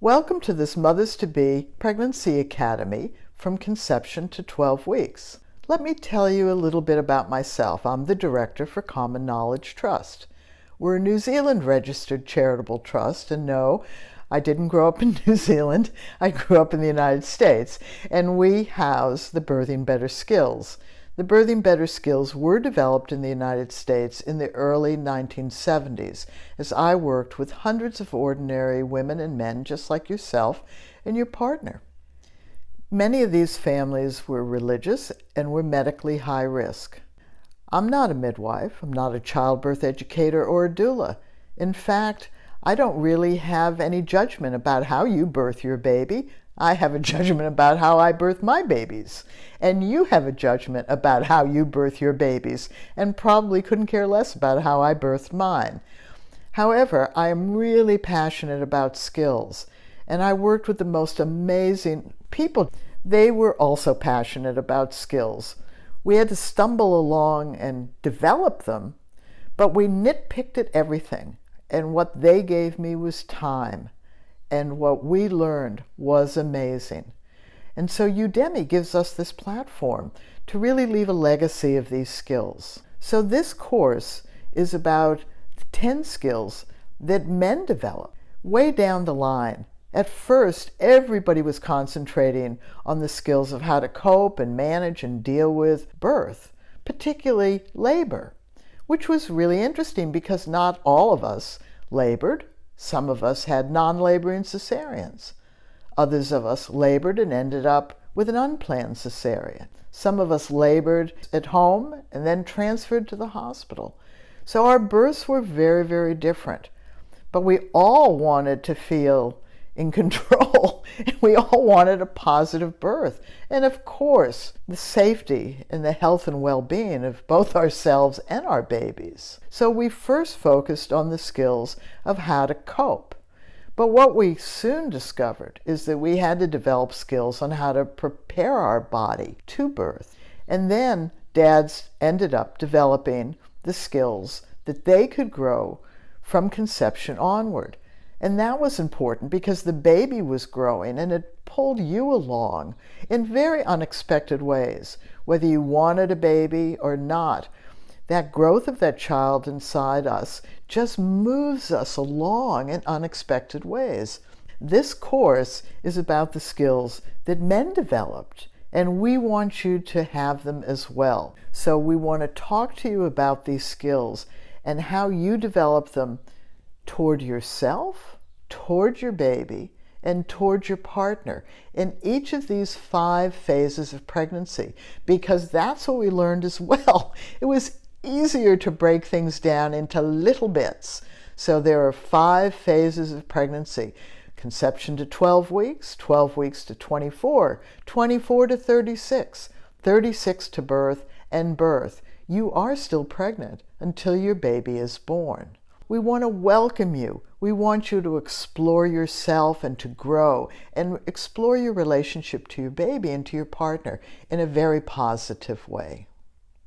Welcome to this Mothers-to-Be Pregnancy Academy from conception to 12 weeks. Let me tell you a little bit about myself. I'm the director for Common Knowledge Trust. We're a New Zealand registered charitable trust, and no, I didn't grow up in New Zealand. I grew up in the United States, and we house the Birthing Better Skills. The Birthing Better Skills were developed in the United States in the early 1970s as I worked with hundreds of ordinary women and men just like yourself and your partner. Many of these families were religious and were medically high risk. I'm not a midwife, I'm not a childbirth educator or a doula. In fact, I don't really have any judgment about how you birth your baby. I have a judgment about how I birth my babies. And you have a judgment about how you birth your babies, and probably couldn't care less about how I birthed mine. However, I am really passionate about skills, and I worked with the most amazing people. They were also passionate about skills. We had to stumble along and develop them, but we nitpicked at everything. And what they gave me was time. And what we learned was amazing. And so Udemy gives us this platform to really leave a legacy of these skills. So this course is about 10 skills that men develop way down the line. At first, everybody was concentrating on the skills of how to cope and manage and deal with birth, particularly labor, which was really interesting because not all of us labored. Some of us had non-laboring cesareans. Others of us labored and ended up with an unplanned cesarean. Some of us labored at home and then transferred to the hospital. So our births were very, very different. But we all wanted to feel in control. We all wanted a positive birth. And of course, the safety and the health and well-being of both ourselves and our babies. So we first focused on the skills of how to cope. But what we soon discovered is that we had to develop skills on how to prepare our body to birth. And then dads ended up developing the skills that they could grow from conception onward. And that was important because the baby was growing and it pulled you along in very unexpected ways, whether you wanted a baby or not. That growth of that child inside us just moves us along in unexpected ways. This course is about the skills that men developed, and we want you to have them as well. So we want to talk to you about these skills and how you develop them toward yourself, toward your baby, and toward your partner in each of these 5 phases of pregnancy, because that's what we learned as well. It was easier to break things down into little bits. So there are 5 phases of pregnancy: conception to 12 weeks, 12 weeks to 24, 24 to 36, 36 to birth, and birth. You are still pregnant until your baby is born. We want to welcome you. We want you to explore yourself and to grow and explore your relationship to your baby and to your partner in a very positive way.